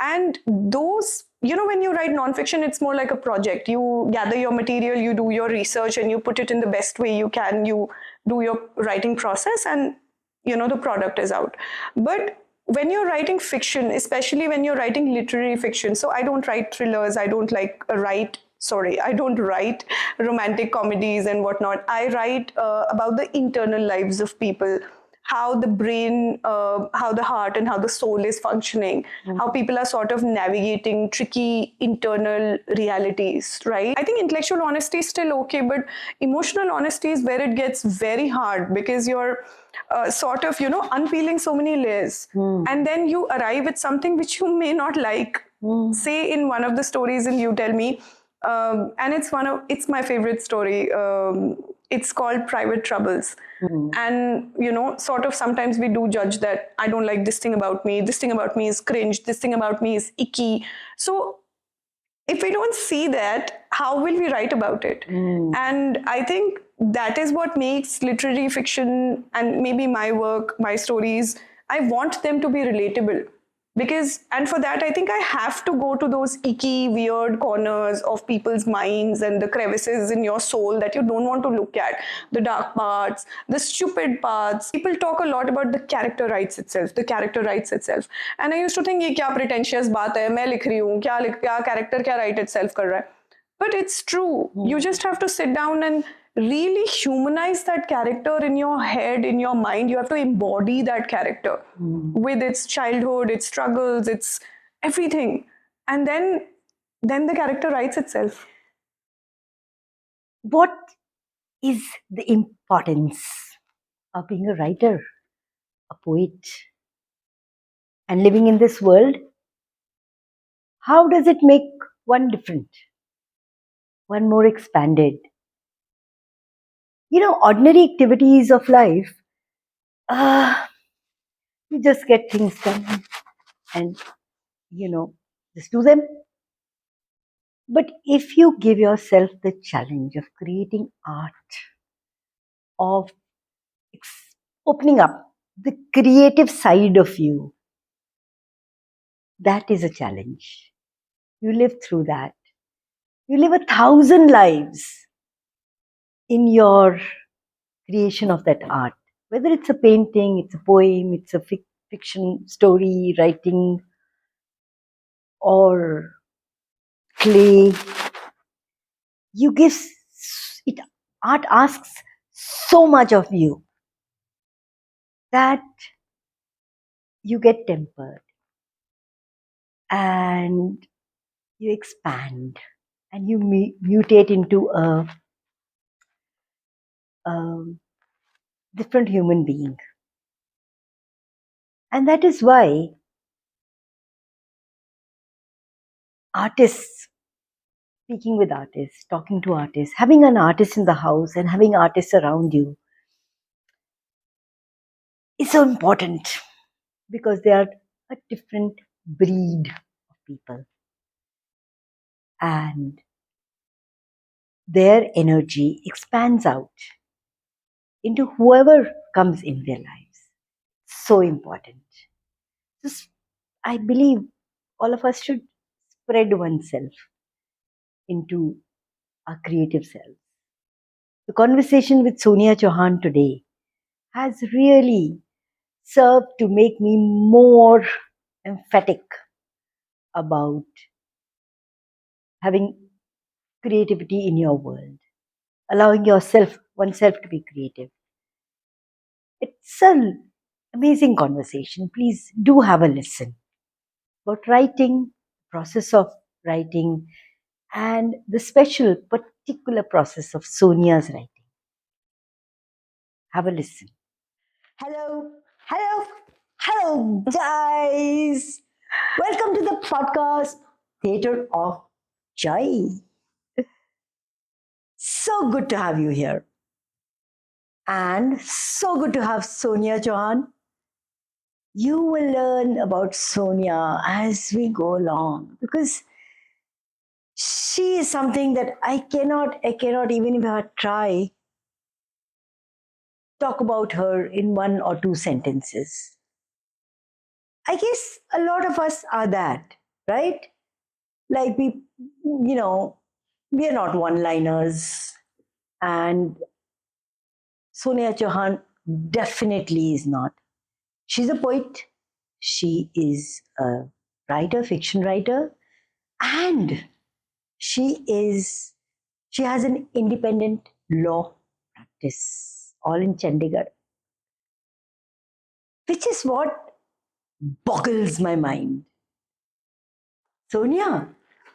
And those, when you write nonfiction, it's more like a project. You gather your material, you do your research, and you put it in the best way you can. You do your writing process, and the product is out. But when you're writing fiction, especially when you're writing literary fiction, so I don't write thrillers, I don't write romantic comedies and whatnot. I write about the internal lives of people, how the brain, how the heart, and how the soul is functioning, how people are sort of navigating tricky internal realities, right? I think intellectual honesty is still okay, but emotional honesty is where it gets very hard, because you're sort of, unpeeling so many layers. And then you arrive at something which you may not like. Say in one of the stories, and you tell me, and it's my favorite story. It's called Private Troubles. And sort of sometimes we do judge that I don't like this thing about me. This thing about me is cringe. This thing about me is icky. So if we don't see that, how will we write about it? And I think that is what makes literary fiction, and maybe my work, my stories, I want them to be relatable. And for that, I think I have to go to those icky, weird corners of people's minds and the crevices in your soul that you don't want to look at, the dark parts, the stupid parts. People talk a lot about the character writes itself, the character writes itself. And I used to think, ये क्या pretentious बात है, मैं लिख रही हूँ, क्या character क्या write itself कर रहा है. But it's true. You just have to sit down and really humanize that character in your head, in your mind. You have to embody that character with its childhood, its struggles, its everything. And then the character writes itself. What is the importance of being a writer, a poet, and living in this world? How does it make one different, one more expanded? Ordinary activities of life, you just get things done and, just do them. But if you give yourself the challenge of creating art, of opening up the creative side of you, that is a challenge. You live through that. You live 1,000 lives in your creation of that art. Whether it's a painting, it's a poem, it's a fiction story, writing, or clay. Art asks so much of you that you get tempered and you expand and you mutate into a different human being. And that is why artists, speaking with artists, talking to artists, having an artist in the house and having artists around you is so important, because they are a different breed of people. And their energy expands out into whoever comes in their lives. So important. I believe all of us should spread oneself into our creative selves. The conversation with Sonia Chauhan today has really served to make me more emphatic about having creativity in your world, allowing oneself to be creative. It's an amazing conversation. Please do have a listen about writing, process of writing, and the special, particular process of Sonia's writing. Have a listen. Hello, guys. Welcome to the podcast, Theatre of Joy. So good to have you here. And so good to have Sonia Chauhan. You will learn about Sonia as we go along, because she is something that I cannot, even if I try, talk about her in 1 or 2 sentences. I guess a lot of us are that. right? Like we are not one-liners, and Sonia Chauhan definitely is not. She's a poet. She is a writer, fiction writer, and she is she has an independent law practice, all in Chandigarh, which is what boggles my mind. Sonia,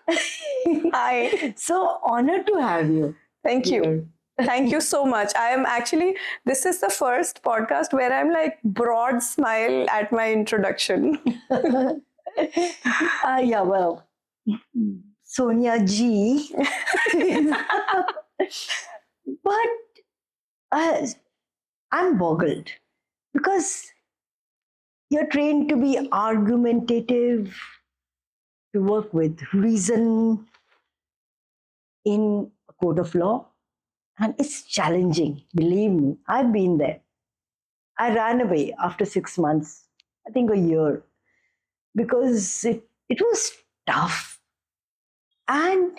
Hi. so honored to have you Thank you. here. Thank you so much. I am actually, this is the first podcast where I'm like broad smile at my introduction. Yeah, well, Sonia G. But uh, I'm boggled because you're trained to be argumentative, to work with reason in a court of law, and it's challenging. Believe me, I've been there. I ran away after 6 months, I think a year, because it was tough. And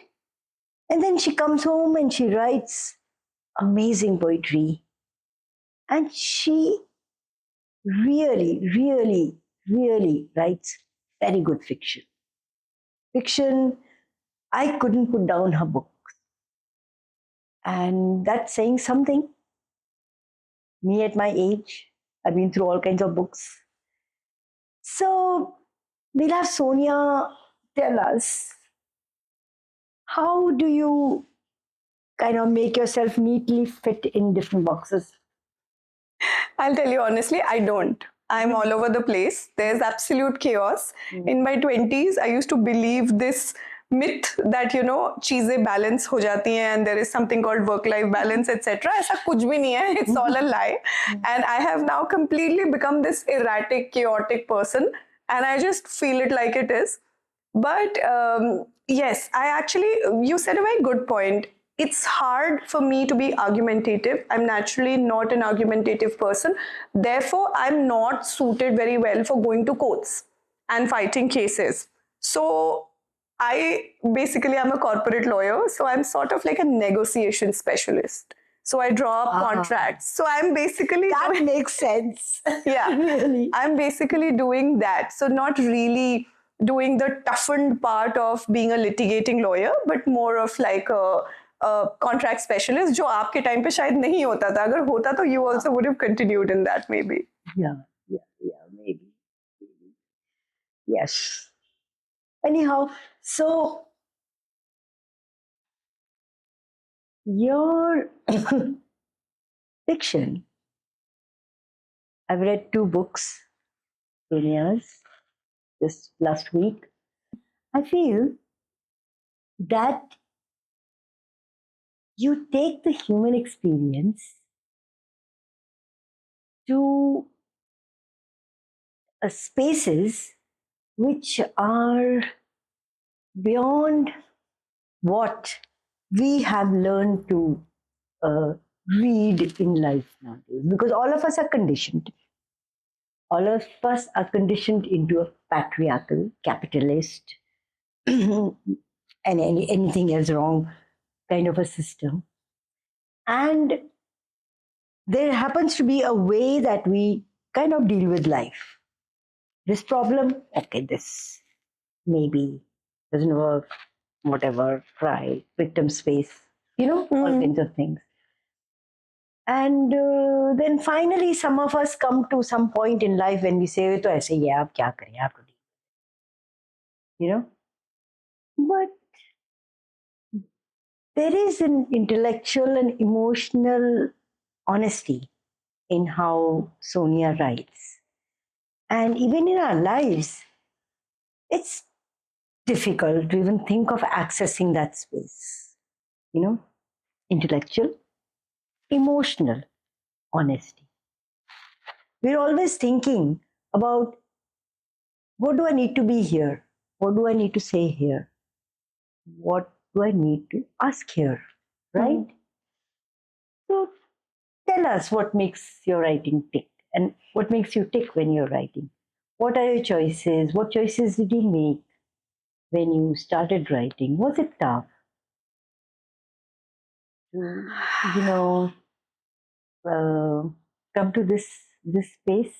and then she comes home and she writes amazing poetry. And she really, really, really writes very good fiction. Fiction, I couldn't put down her book. And that's saying something. Me at my age, I've been through all kinds of books. So we'll have Sonia tell us, how do you kind of make yourself neatly fit in different boxes? I'll tell you honestly, I don't. I'm all over the place. There's absolute chaos. In my 20s, I used to believe this myth that, cheezeं balance ho jati hain and there is something called work-life balance, etc. ऐसा कुछ भी नहीं है. It's all a lie. And I have now completely become this erratic, chaotic person. And I just feel it like it is. But yes, you said a very good point. It's hard for me to be argumentative. I'm naturally not an argumentative person. Therefore, I'm not suited very well for going to courts and fighting cases. So, I'm a corporate lawyer. So, I'm sort of like a negotiation specialist. So, I draw up contracts. So, I'm basically. That makes sense. Yeah. Really. I'm basically doing that. So, not really doing the toughened part of being a litigating lawyer, but more of like a contract specialist, जो आपके time पे शायद नहीं होता था. अगर होता तो you also would have continued in that maybe. Yeah, maybe. Yes. Anyhow, so your fiction, I've read 2 books, Sonia's, just last week. I feel that you take the human experience to spaces which are beyond what we have learned to read in life nowadays. Because all of us are conditioned. All of us are conditioned into a patriarchal, capitalist, and anything else wrong kind of a system. And there happens to be a way that we kind of deal with life. This problem, okay, this maybe doesn't work, whatever, try, victim space, all kinds of things. And then finally, some of us come to some point in life when we say, तो ऐसे ही है, अब क्या करें, आप to deal, But there is an intellectual and emotional honesty in how Sonia writes. And even in our lives, it's difficult to even think of accessing that space, intellectual, emotional honesty. We're always thinking about, what do I need to be here? What do I need to say here? What do I need to ask here? Right? So tell us what makes your writing tick and what makes you tick when you're writing. What are your choices? What choices did you make? when you started writing? Was it tough to, you know, uh, come to this space?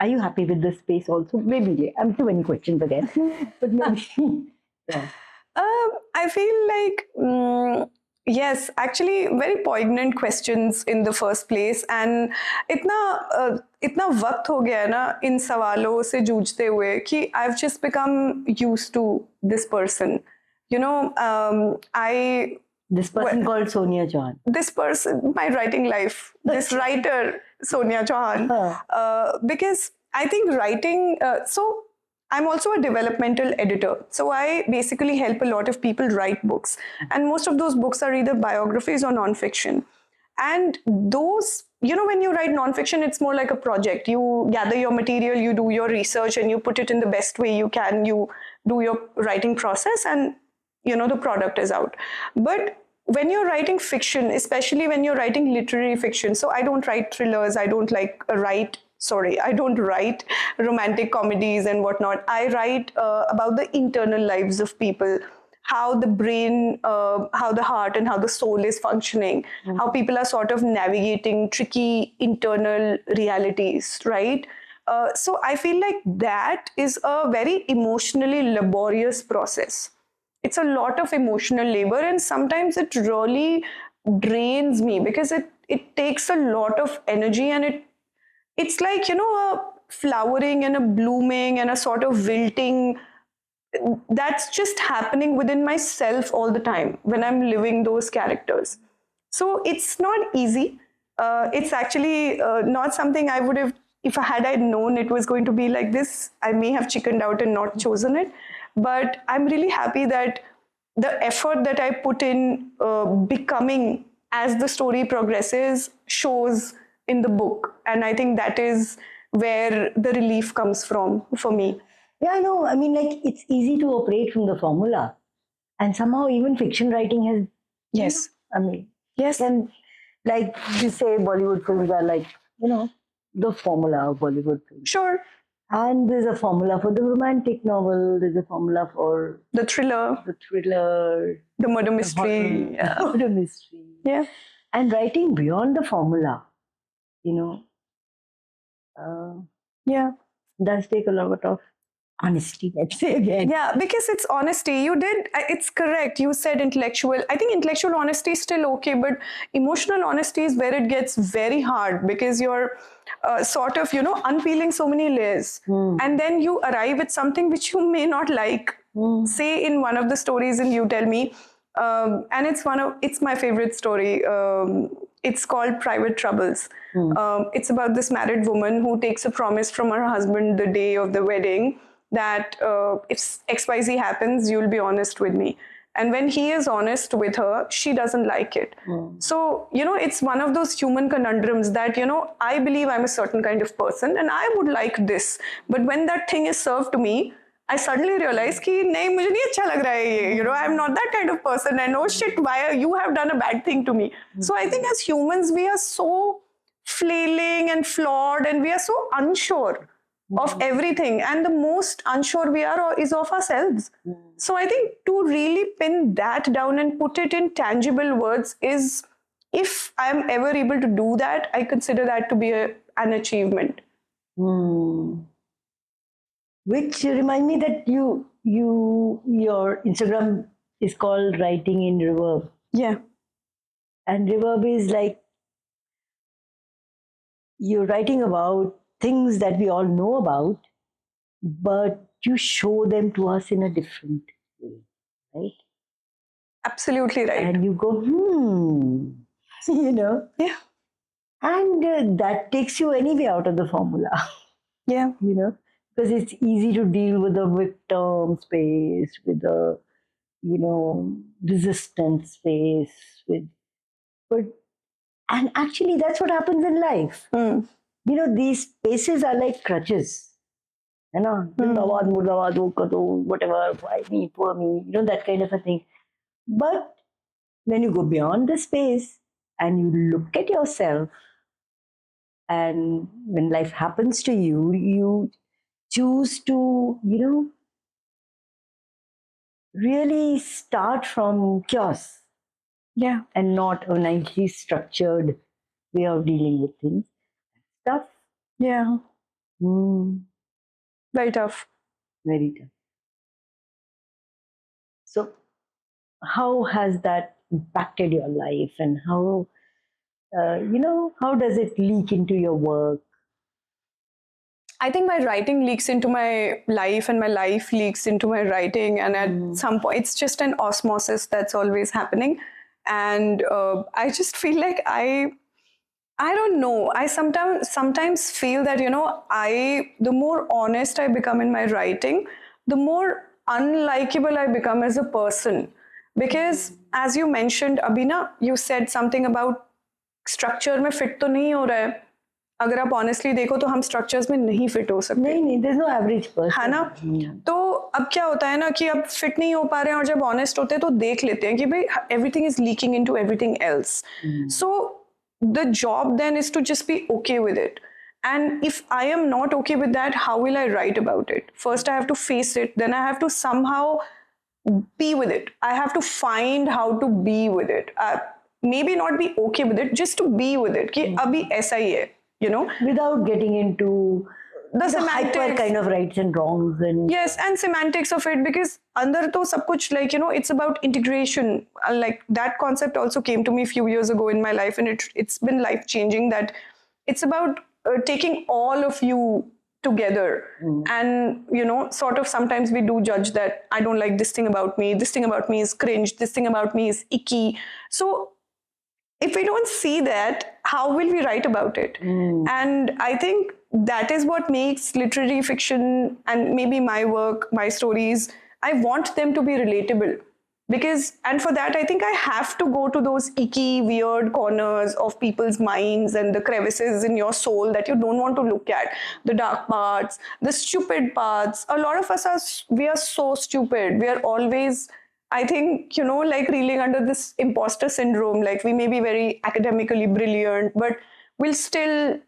Are you happy with this space also? Maybe I'm too many questions again, but maybe yeah. I feel like, yes, actually, very poignant questions in the first place. And इतना वक्त हो गया है ना इन सवालों से जूझते हुए कि I've just become used to this person. You know, This person called Sonia Chauhan. this person, my writing life, this writer, Sonia Chauhan, because I think writing, so I'm also a developmental editor. So I basically help a lot of people write books. And most of those books are either biographies or nonfiction. And those, when you write nonfiction, it's more like a project. You gather your material, you do your research, and you put it in the best way you can. You do your writing process, and the product is out. But when you're writing fiction, especially when you're writing literary fiction, so I don't write thrillers, I don't write romantic comedies and whatnot. I write about the internal lives of people, how the brain, how the heart, and how the soul is functioning, how people are sort of navigating tricky internal realities, right? So I feel like that is a very emotionally laborious process. It's a lot of emotional labor, and sometimes it really drains me because it takes a lot of energy, and it's like a flowering and a blooming and a sort of wilting that's just happening within myself all the time when I'm living those characters. So it's not easy. It's actually not something I would have, if I had I known it was going to be like this, I may have chickened out and not chosen it. But I'm really happy that the effort that I put in becoming as the story progresses shows in the book. And I think that is where the relief comes from for me. Yeah, I know. I mean, like, it's easy to operate from the formula. And somehow even fiction writing has, Yes. I mean, Yes. and like you say, Bollywood films are like, the formula of Bollywood films. Sure. And there's a formula for the romantic novel, there's a formula for The thriller, the murder mystery. the murder mystery. Yeah. And writing beyond the formula, you know, Yeah. does take a lot of honesty, let's say again. Yeah, because it's honesty. It's correct. You said intellectual. I think intellectual honesty is still okay, but emotional honesty is where it gets very hard because you're sort of, unpeeling so many layers. And then you arrive at something which you may not like. Say in one of the stories, and you tell me, and it's my favorite story. It's called Private Troubles. It's about this married woman who takes a promise from her husband the day of the wedding that if XYZ happens, you'll be honest with me. And when he is honest with her, she doesn't like it. So, it's one of those human conundrums that, I believe I'm a certain kind of person and I would like this. But when that thing is served to me, I suddenly realized कि नहीं मुझे नहीं अच्छा लग रहा है ये I'm not that kind of person and oh shit why you have done a bad thing to me. So I think as humans we are so flailing and flawed and we are so unsure of everything, and the most unsure we are is of ourselves. So I think to really pin that down and put it in tangible words is, if I'm ever able to do that, I consider that to be an achievement. Which remind me that your Instagram is called Writing in Reverb. Yeah. And reverb is like you're writing about things that we all know about, but you show them to us in a different way, right? Absolutely right. And you go, Yeah. And that takes you anyway out of the formula. Yeah. Because it's easy to deal with the victim space, with the, resistance space, and actually that's what happens in life. These spaces are like crutches. Zindabad, Murdabad, whatever, why me, poor me, that kind of a thing. But when you go beyond the space and you look at yourself, and when life happens to you, you choose to, really start from chaos Yeah. and not a nicely structured way of dealing with things. Tough. Yeah. Mm, Very tough. very tough. So, how has that impacted your life, and how does it leak into your work? I think my writing leaks into my life and my life leaks into my writing. And at some point, it's just an osmosis that's always happening. And I just feel like I don't know. I sometimes feel that, the more honest I become in my writing, the more unlikable I become as a person. Because as you mentioned, Abhina, you said something about structure में fit तो नहीं हो रहा है. अगर आप honestly देखो तो हम स्ट्रक्चर्स में नहीं फिट हो सकते. नहीं, there's no average person. है ना. तो अब क्या होता है ना कि अब फिट नहीं हो पा रहे हैं और जब ऑनेस्ट होते हैं तो देख लेते हैं कि भाई everything is leaking into everything else. So the job then is to just be okay with it. And if I am not okay with that, how will I write about it? First, I have to face it. Then I have to somehow be with it. I have to find how to be with it. Maybe not be okay with it, just to be with it. कि अभी ऐसा ही है, Without getting into the hyper semantics kind of rights and wrongs and yes, and semantics of it, because अंदर तो सब कुछ it's about integration. Like that concept also came to me a few years ago in my life, and it's been life changing. That it's about taking all of you together. And sort of sometimes we do judge that I don't like this thing about me, this thing about me is cringe, this thing about me is icky. So if we don't see that, how will we write about it? And I think that is what makes literary fiction and maybe my work, my stories, I want them to be relatable. And for that, I think I have to go to those icky, weird corners of people's minds and the crevices in your soul that you don't want to look at. The dark parts, the stupid parts. A lot of us we are so stupid. We are always, I think, like reeling under this imposter syndrome. Like we may be very academically brilliant, but we'll still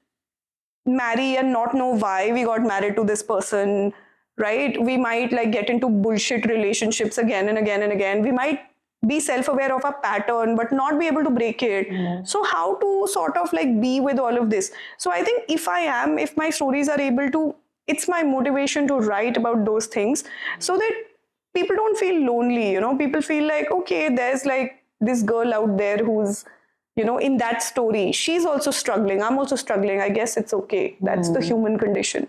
marry and not know why we got married to this person, right? We might like get into bullshit relationships again and again and again. We might be self-aware of a pattern but not be able to break it. So how to sort of like be with all of this? So I think if my stories are able to, it's my motivation to write about those things so that people don't feel lonely. People feel like, okay, there's like this girl out there who's in that story, she's also struggling, I'm also struggling, I guess it's okay. That's the human condition.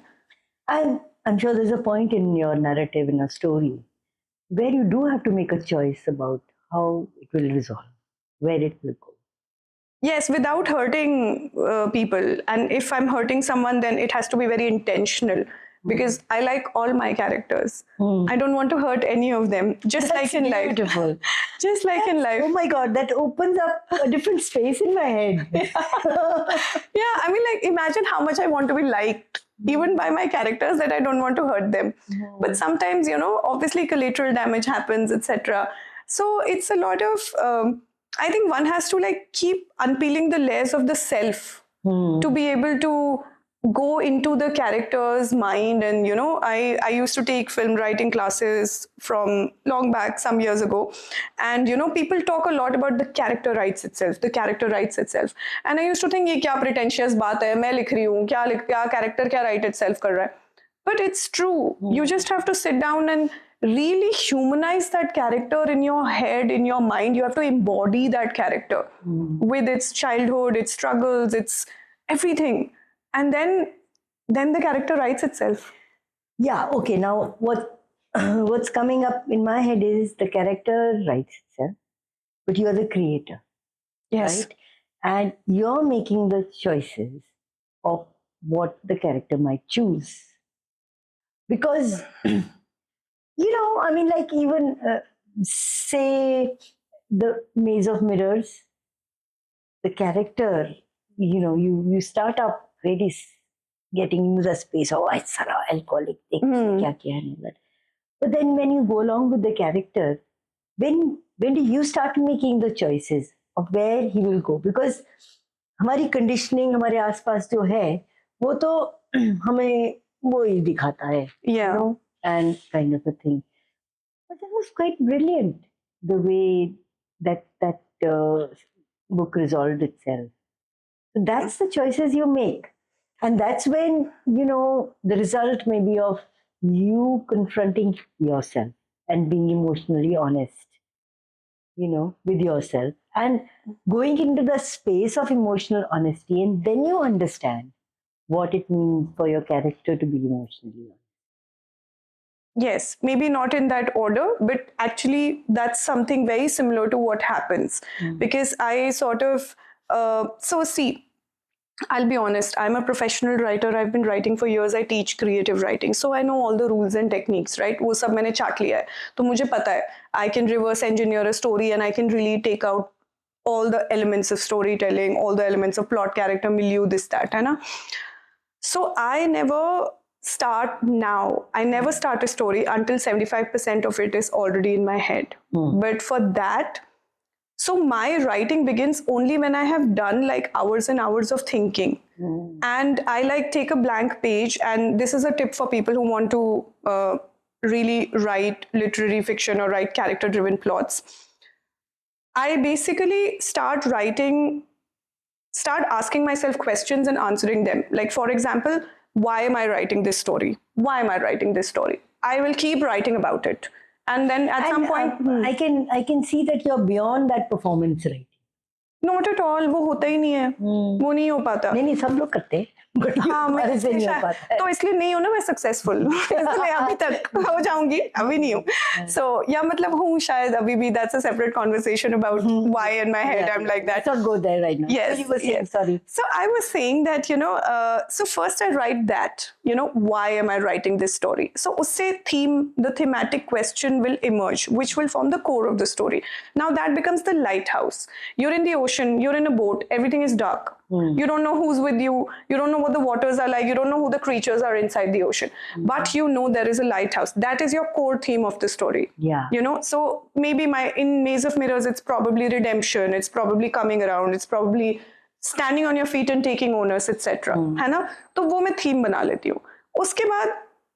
And I'm sure there's a point in your narrative, in a story, where you do have to make a choice about how it will resolve, where it will go. Yes, without hurting people. And if I'm hurting someone, then it has to be very intentional, because I like all my characters. I don't want to hurt any of them, just like in life. Beautiful. Just like in life. Oh my God, that opens up a different space in my head. Yeah, I mean, like, imagine how much I want to be liked, even by my characters, that I don't want to hurt them. But sometimes, obviously collateral damage happens, etc. So it's a lot of, I think one has to like keep unpeeling the layers of the self to be able to go into the character's mind. And I used to take film writing classes from long back, some years ago, and people talk a lot about the character writes itself, and I used to think, ये क्या pretentious बात है, मैं लिख रही हूँ, क्या character क्या write itself कर रहा है. But it's true. You just have to sit down and really humanize that character in your head, in your mind. You have to embody that character with its childhood, its struggles, its everything. And then the character writes itself. Yeah, okay. Now what's coming up in my head is the character writes itself, but you are the creator. Yes. Right? And you're making the choices of what the character might choose. Because, I mean, like even say the Maze of Mirrors, the character, you start up really getting into the space, oh, it's an alcoholic thing, kya kiya and all that. But then when you go along with the character, when do you start making the choices of where he will go? Because हमारी conditioning, हमारे आसपास जो है, वो तो हमें वो ही दिखाता है, Yeah. and kind of a thing. But that was quite brilliant, the way that book resolved itself. So that's the choices you make. And that's when, the result may be of you confronting yourself and being emotionally honest, with yourself and going into the space of emotional honesty. And then you understand what it means for your character to be emotionally honest. Yes, maybe not in that order, but actually, that's something very similar to what happens. Because I sort of, so see, I'll be honest, I'm a professional writer. I've been writing for years. I teach creative writing. So I know all the rules and techniques, right? वो सब मैंने चाट लिया है. तो मुझे पता है. I can reverse engineer a story and I can really take out all the elements of storytelling, all the elements of plot, character, milieu, this, that, है ना? So I never start now. I never start a story until 75% of it is already in my head. But for that, so my writing begins only when I have done like hours and hours of thinking. And I like take a blank page. And this is a tip for people who want to really write literary fiction or write character driven plots. I basically start asking myself questions and answering them. Like, for example, why am I writing this story? Why am I writing this story? I will keep writing about it. And then at some point, I can see that you're beyond that performance writing. Not at all, वो होता ही नहीं है, वो नहीं हो पाता. नहीं सब लोग करते हैं, but हाँ, मैं हमारे से इसलिए नहीं हो शायद पाता है. तो इसलिए नहीं हूँ ना मैं सक्सेसफुल, इसलिए अभी तक हो जाऊंगी, अभी नहीं हूँ. सो या मतलब हूँ शायद अभी भी. That's a separate conversation about why in my head I am like that. Let's not go there right now. Yes, So you were saying, yes. sorry. So I was saying that, so first I write that, why am I writing this story? So usse the thematic question will emerge, which will form the core of the story. Now that becomes the lighthouse. You're in the ocean, you're in a boat, everything is dark. You don't know who's with you. You don't know what the waters are like. You don't know who the creatures are inside the ocean. But you know there is a lighthouse. That is your core theme of the story. Yeah. So maybe in Maze of Mirrors, it's probably redemption. It's probably coming around. It's probably standing on your feet and taking owners, etc. है ना? तो वो मैं theme बना लेती हूँ. उसके बाद,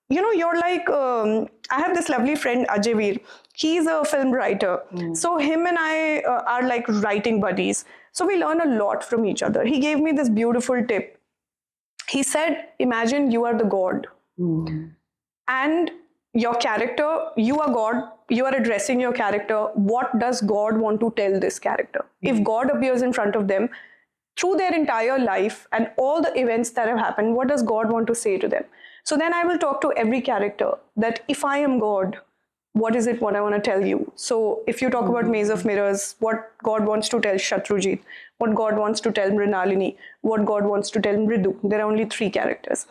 you're like, I have this lovely friend, Ajay Veer. He's a film writer. So him and I are like writing buddies. So we learn a lot from each other. He gave me this beautiful tip. He said, imagine you are the god. And your character, you are God, you are addressing your character. What does God want to tell this character? If God appears in front of them, through their entire life and all the events that have happened, what does God want to say to them? So then I will talk to every character that if I am God, what is it what I want to tell you? So if you talk about Maze of Mirrors, what God wants to tell Shatrujit, what God wants to tell Mrinalini, what God wants to tell Mridu. There are only 3 characters.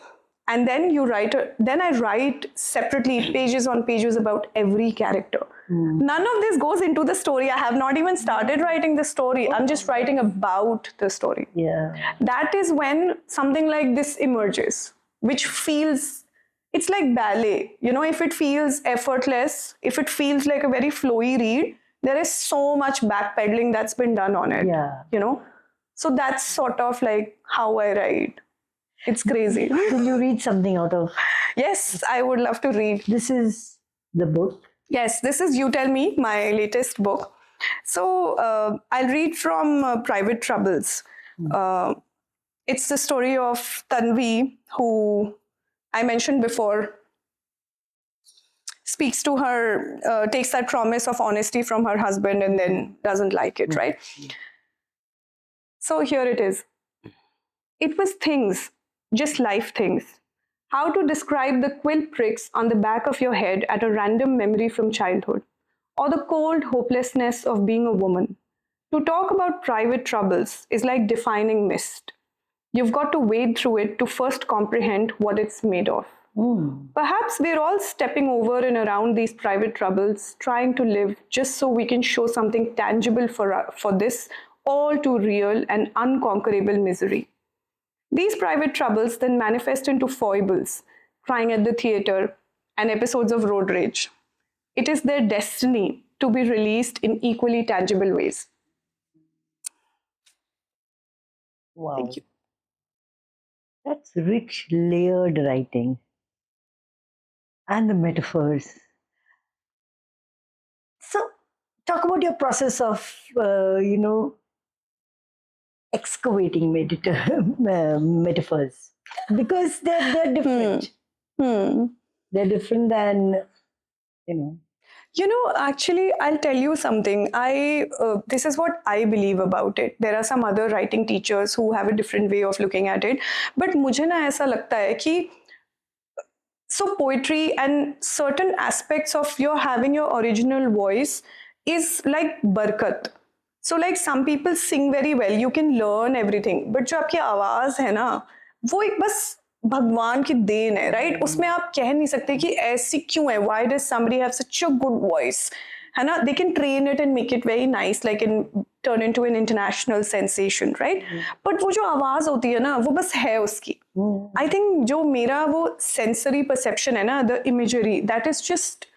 And then I write separately pages on pages about every character. None of this goes into the story. I have not even started writing the story. I'm just writing about the story. Yeah. That is when something like this emerges, which feels, it's like ballet. If it feels effortless, if it feels like a very flowy read, there is so much backpedaling that's been done on it. Yeah. So that's sort of like how I write. It's crazy. Will you read something out of? Yes, I would love to read. This is the book. Yes, this is You Tell Me, my latest book. So I'll read from Private Troubles. It's the story of Tanvi, who I mentioned before, speaks to her, takes that promise of honesty from her husband and then doesn't like it, right? So here it is. It was things, just life things. How to describe the quill pricks on the back of your head at a random memory from childhood, or the cold hopelessness of being a woman. To talk about private troubles is like defining mist. You've got to wade through it to first comprehend what it's made of. Perhaps we're all stepping over and around these private troubles, trying to live just so we can show something tangible for this all too real and unconquerable misery. These private troubles then manifest into foibles, crying at the theatre, and episodes of road rage. It is their destiny to be released in equally tangible ways. Wow. Thank you. That's rich, layered writing. And the metaphors. talk about your process of, excavating metaphors, because they're different. They're different than, you know. Actually, I'll tell you something. This is what I believe about it. There are some other writing teachers who have a different way of looking at it. But मुझे ना ऐसा लगता है कि so poetry and certain aspects of your having your original voice is like barkat. So like some people sing very well, you can learn everything, but जो आपकी आवाज है ना, वो एक बस भगवान की देन है, राइट? उसमें आप कह नहीं सकते कि ऐसी क्यों है, why does somebody have such a good voice, है ना? They can train it and make it very nice, like in turn into an international sensation, right? But वो जो आवाज होती है ना, वो बस है उसकी. I think जो मेरा वो sensory perception है ना, the imagery, that is just,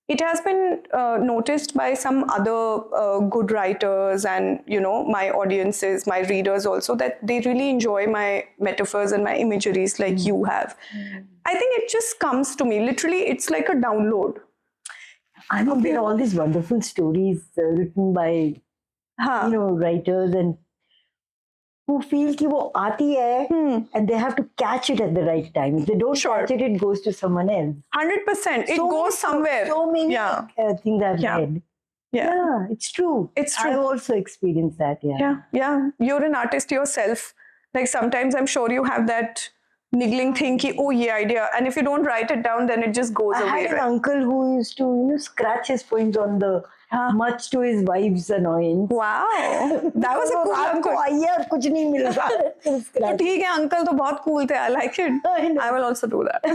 it has been noticed by some other good writers and, my audiences, my readers also, that they really enjoy my metaphors and my imageries like you have. I think it just comes to me. Literally, it's like a download. I mean, there are all these wonderful stories written by, writers and who feel कि वो आती है and they have to catch it at the right time. If they don't catch it, it goes to someone else. 100%. It goes somewhere. So many things I've read. Yeah, it's true. It's true. I've also experienced that. Yeah. You're an artist yourself. Like sometimes I'm sure you have that niggling thing ki, oh yeah, idea, and if you don't write it down, then it just goes away. I had an uncle who used to scratch his points on the much to his wife's annoyance. Wow, that was a cool uncle. यार कुछ नहीं मिल रहा तो ठीक है, uncle तो बहुत cool थे. I like it. I will also do that.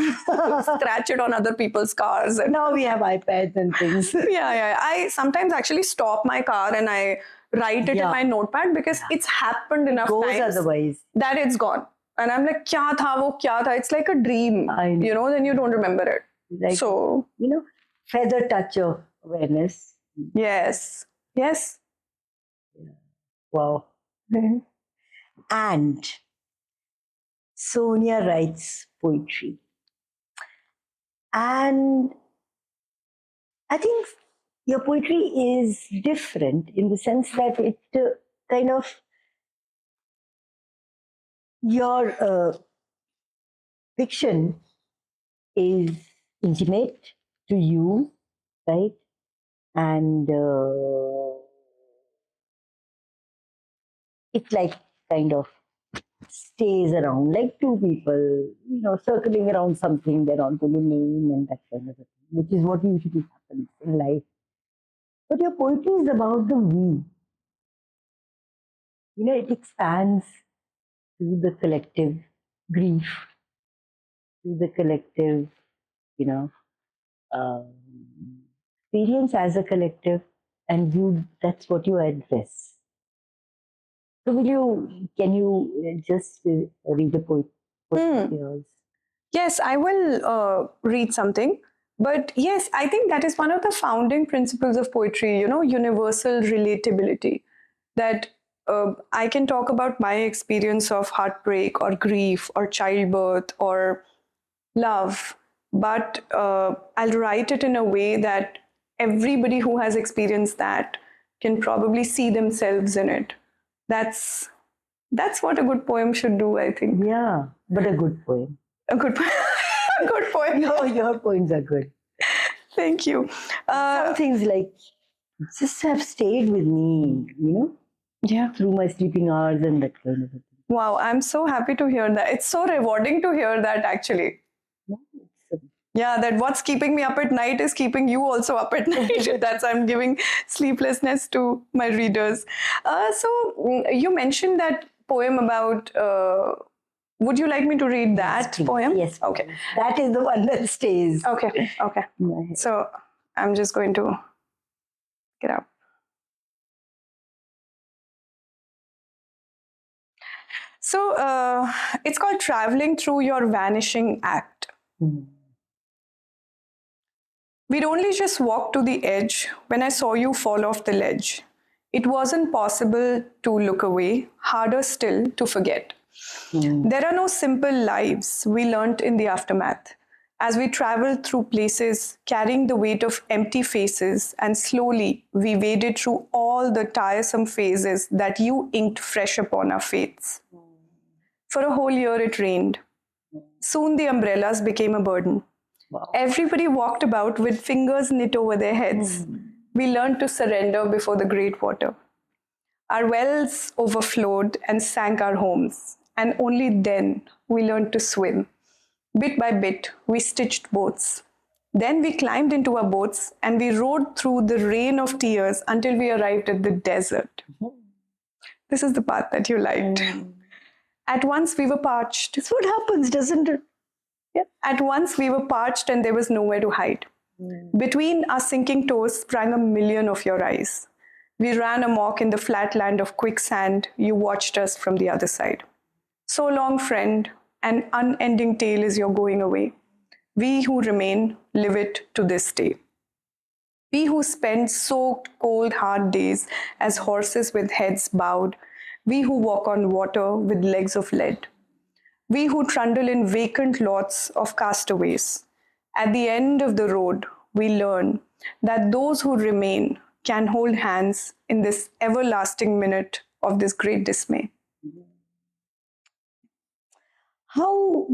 Scratch it on other people's cars. And now we have iPads and things. Yeah. I sometimes actually stop my car and I write it in my notepad because it's happened enough times otherwise that it's gone. And I'm like, क्या था वो क्या था? It's like a dream, then you don't remember it. Like, so, feather touch of awareness. Yes. Wow. And Sonia writes poetry. And I think your poetry is different in the sense that it kind of, your fiction is intimate to you, right? And it like kind of stays around like two people, circling around something they're not going to name and that kind of thing, which is what usually happens in life. But your poetry is about the we. It expands to the collective grief, to the collective, experience as a collective, and that's what you address. So can you just read a poem of yours? Yes, I will read something. But yes, I think that is one of the founding principles of poetry, universal relatability. That I can talk about my experience of heartbreak or grief or childbirth or love, but I'll write it in a way that everybody who has experienced that can probably see themselves in it. That's what a good poem should do, I think. Yeah, but a good poem. A good poem. A good poem. No, your poems are good. Thank you. Some things like just have stayed with me, Yeah. through my sleeping hours and that kind of thing. Wow, I'm so happy to hear that. It's so rewarding to hear that, actually. Yeah, that what's keeping me up at night is keeping you also up at night. I'm giving sleeplessness to my readers. So you mentioned that poem about, would you like me to read that poem? Yes. Okay. That is the one that stays. Okay. So I'm just going to get up. So it's called Traveling Through Your Vanishing Act. We'd only just walked to the edge when I saw you fall off the ledge. It wasn't possible to look away, harder still to forget. There are no simple lives we learnt in the aftermath. As we traveled through places carrying the weight of empty faces, and slowly we waded through all the tiresome phases that you inked fresh upon our fates. For a whole year it rained. Soon the umbrellas became a burden. Wow. Everybody walked about with fingers knit over their heads. We learned to surrender before the great water. Our wells overflowed and sank our homes, and only then we learned to swim. Bit by bit, we stitched boats. Then we climbed into our boats and we rode through the rain of tears until we arrived at the desert. This is the part that you liked. At once we were parched. That's what happens, doesn't it? At once we were parched and there was nowhere to hide. Between our sinking toes sprang a million of your eyes. We ran amok in the flat land of quicksand. You watched us from the other side. So long, friend, an unending tale is your going away. We who remain live it to this day. We who spend soaked, cold, hard days as horses with heads bowed. We who walk on water with legs of lead. We who trundle in vacant lots of castaways. At the end of the road, we learn that those who remain can hold hands in this everlasting minute of this great dismay. How,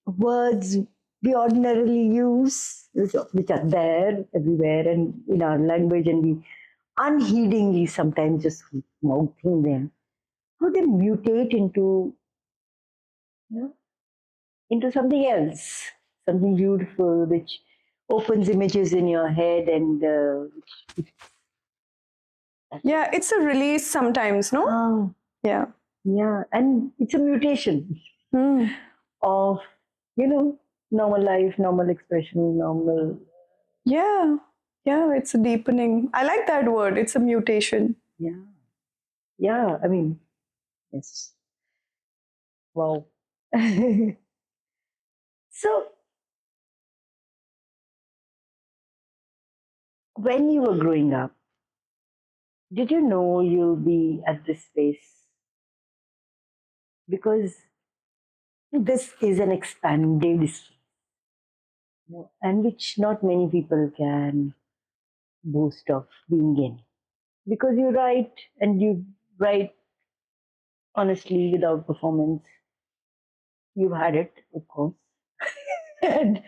words we ordinarily use, which are there everywhere and in our language, and we unheedingly sometimes just mouthing them, how they mutate into something else, something beautiful, which opens images in your head and Yeah, it's a release sometimes, no? Yeah. Yeah, and it's a mutation of, normal life, normal expression, normal. Yeah, it's a deepening. I like that word. It's a mutation. Yeah, I mean, yes. Wow. So, when you were growing up, did you know you'll be at this space? Because this is an expanded space, and which not many people can boast of being in. Because you write and you write honestly without performance. You've had it, of course. And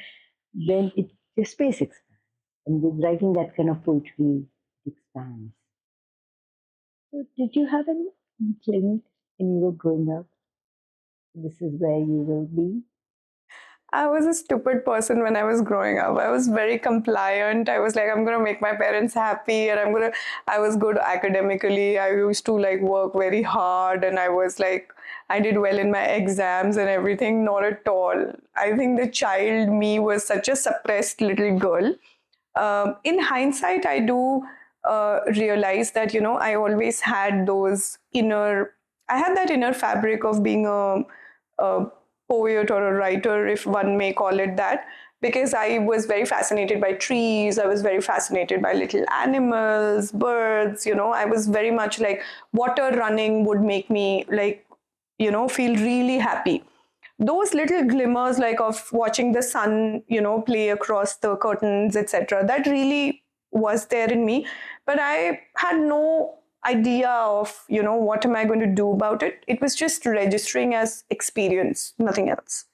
then the space expands. And with writing that kind of poetry, it expands. So did you have any inkling when you were growing up? This is where you will be? I was a stupid person when I was growing up. I was very compliant. I was like, I'm gonna make my parents happy, and I was good academically. I used to like work very hard, and I was like, I did well in my exams and everything. Not at all. I think the child me was such a suppressed little girl. In hindsight, I do realize that, I always had I had that inner fabric of being a poet or a writer, if one may call it that, because I was very fascinated by trees. I was very fascinated by little animals, birds. I was very much like water running would make me like, feel really happy. Those little glimmers like of watching the sun, play across the curtains, etc., that really was there in me, but I had no idea of, what am I going to do about it. It was just registering as experience, nothing else.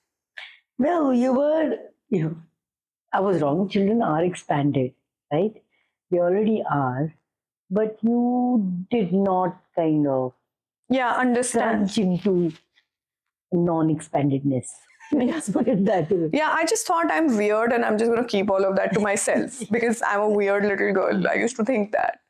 Well, I was wrong. Children are expanded, right? They already are. But you did not kind of Understand. crunch into non-expandedness. Let's put it that way. Yeah, I just thought I'm weird and I'm just going to keep all of that to myself because I'm a weird little girl. I used to think that.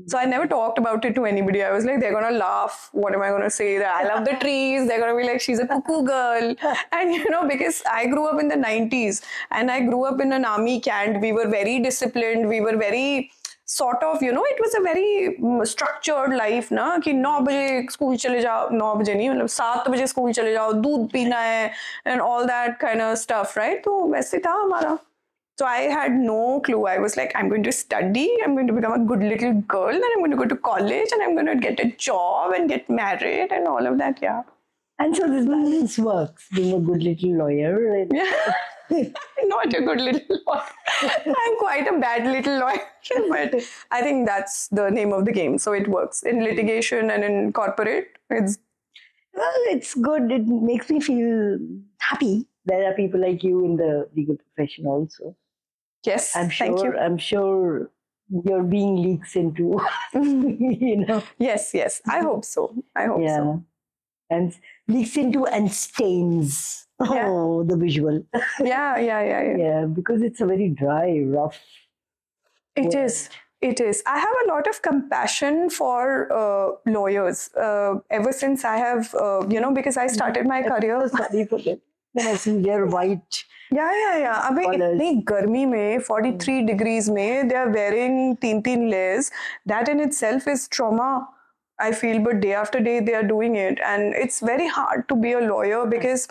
So I never talked about it to anybody. I was like, they're going to laugh. What am I going to say? That I love the trees. They're going to be like, she's a cuckoo girl. And, because I grew up in the 90s and I grew up in an army camp. We were very disciplined. We were very sort of, it was a very structured life ना कि 9 बजे school चले जाओ 9 बजे नहीं मतलब 7 बजे school चले जाओ दूध पीना है and all that kind of stuff, right? तो वैसे था हमारा. So I had no clue. I was like, I'm going to study, I'm going to become a good little girl, and I'm going to go to college, and I'm going to get a job and get married and all of that, yeah. And so this balance works, being a good little lawyer. Yeah. Not a good little lawyer. I'm quite a bad little lawyer, but I think that's the name of the game. So it works in litigation and in corporate. It's Well, it's good. It makes me feel happy. There are people like you in the legal profession also. yes. I'm Thank you. sure. I'm sure you're being leaks into. Yes. I hope so. I hope Yeah, so. and leaks into and stains. Yeah. Oh, the visual. Yeah. Yeah, because it's a very dry, rough. It word. is. It is. I have a lot of compassion for lawyers. Ever since I have, because I started my I'm career. so sorry for them. When I see their white. Yeah. अबे Colours. इतनी गर्मी में 43 degrees में they are wearing तीन layers. That in itself is trauma. I feel, but day after day they are doing it, and it's very hard to be a lawyer because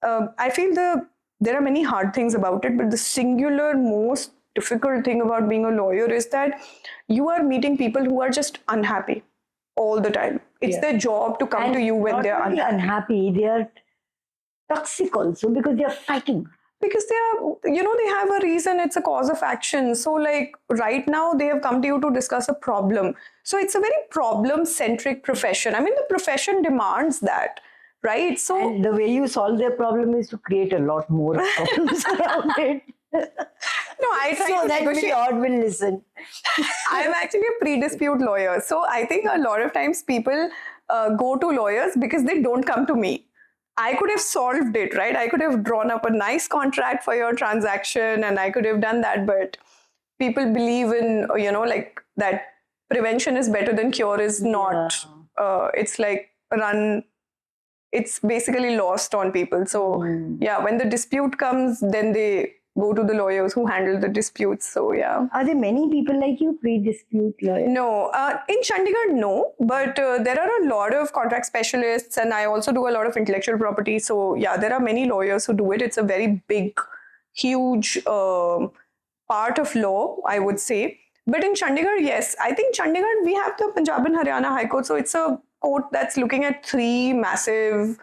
I feel there are many hard things about it, but the singular most difficult thing about being a lawyer is that you are meeting people who are just unhappy all the time. It's Yeah. their job to come And to you when not they are only unhappy, they are toxic also because they are fighting. because they are, they have a reason. It's a cause of action. So like right now they have come to you to discuss a problem, so it's a very problem centric profession. I mean, the profession demands that, right? So And the way you solve their problem is to create a lot more problems around it. no, I try So to that negotiate. God will listen. I'm actually a pre-dispute lawyer, so I think a lot of times people go to lawyers because they don't come to me. I could have solved it, right? I could have drawn up a nice contract for your transaction, and I could have done that. But people believe in, like that prevention is better than cure is not. It's like run. It's basically lost on people. So yeah, when the dispute comes, then they go to the lawyers who handle the disputes. So yeah. Are there many people like you, pre-dispute lawyers? No, in Chandigarh, no, but there are a lot of contract specialists, and I also do a lot of intellectual property. So, yeah, there are many lawyers who do it. It's a very big, huge part of law, I would say. But in Chandigarh, yes, I think Chandigarh, we have the Punjab and Haryana High Court. So, it's a court that's looking at three massive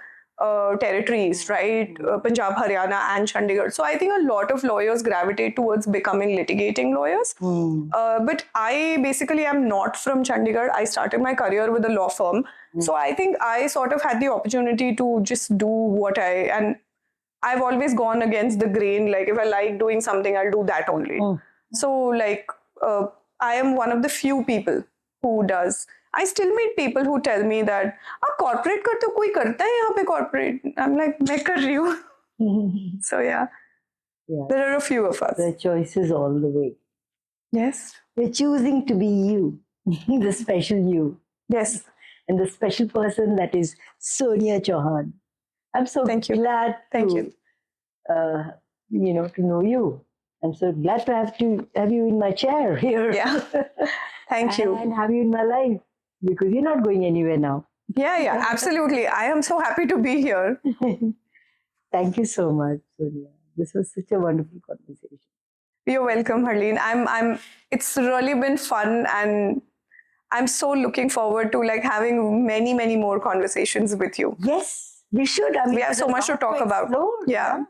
territories, right? Punjab, Haryana, and Chandigarh. So I think a lot of lawyers gravitate towards becoming litigating lawyers. But I basically am not from Chandigarh. I started my career with a law firm. So I think I sort of had the opportunity to just do and I've always gone against the grain. Like if I like doing something, I'll do that only. So like I am one of the few people who does. I still meet people who tell me that corporate का तो कोई करता है यहाँ पे corporate. I'm like मैं कर रही हूँ. So yeah, there are a few of us. The choices all the way. Yes. You're choosing to be you, the special you. Yes. And the special person that is Sonia Chauhan. I'm so glad to know you. I'm so glad to have you in my chair here. Yeah. Thank you. And have you in my life because you're not going anywhere now. Yeah, absolutely. I am so happy to be here. Thank you so much, Sonia. This was such a wonderful conversation. You're welcome, Harleen. It's really been fun, and I'm so looking forward to like having many, many more conversations with you. Yes, we should. I mean, we have so much to talk about. Yeah.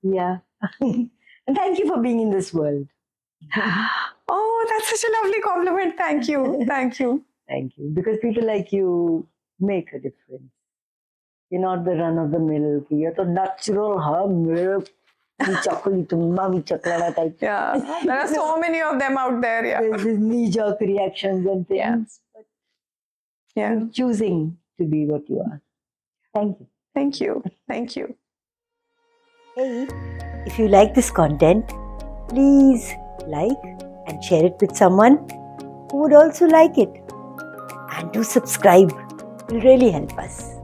And thank you for being in this world. Oh, that's such a lovely compliment. Thank you. Thank you. Thank you. Because people like you make a difference. You're not the run of the mill. You're the natural, Mirro. Yeah, there are so many of them out there. Yeah, there's these knee-jerk reactions and things. Yeah, you're choosing to be what you are. Thank you. Thank you. Thank you. Hey, if you like this content, please like and share it with someone who would also like it. And do subscribe. It will really help us.